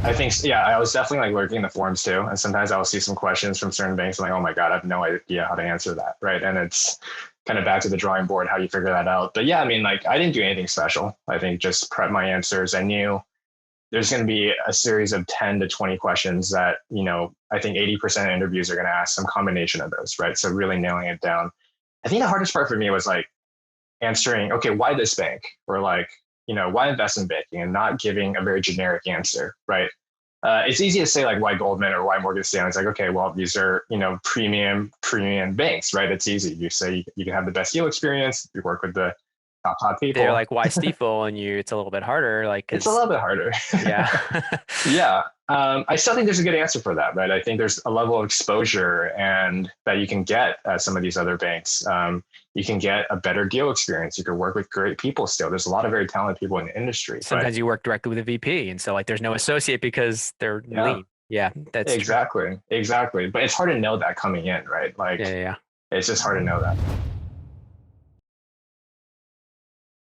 I think, yeah, I was definitely like lurking in the forums too. And sometimes I'll see some questions from certain banks. I'm like, oh my God, I have no idea how to answer that. Right. And it's kind of back to the drawing board, how you figure that out. But yeah, I mean, like I didn't do anything special. I think just prep my answers. I knew there's going to be a series of 10 to 20 questions that, I think 80% of interviews are going to ask some combination of those. Right. So really nailing it down. I think the hardest part for me was like answering, okay, why this bank? Or like, why investment banking, and not giving a very generic answer, right? It's easy to say like why Goldman or why Morgan Stanley. It's like, okay, well, these are, premium banks, right? It's easy. You say you can have the best deal experience. You work with the top hot people. They're like, why Stifel? And it's a little bit harder. Like, it's a little bit harder. Yeah. Yeah. I still think there's a good answer for that, right? I think there's a level of exposure and that you can get at some of these other banks. You can get a better deal experience. You can work with great people still. There's a lot of very talented people in the industry. Sometimes you work directly with a VP. And so like there's no associate because they're lean. Yeah, that's exactly. True. Exactly. But it's hard to know that coming in, right? Like, it's just hard to know that.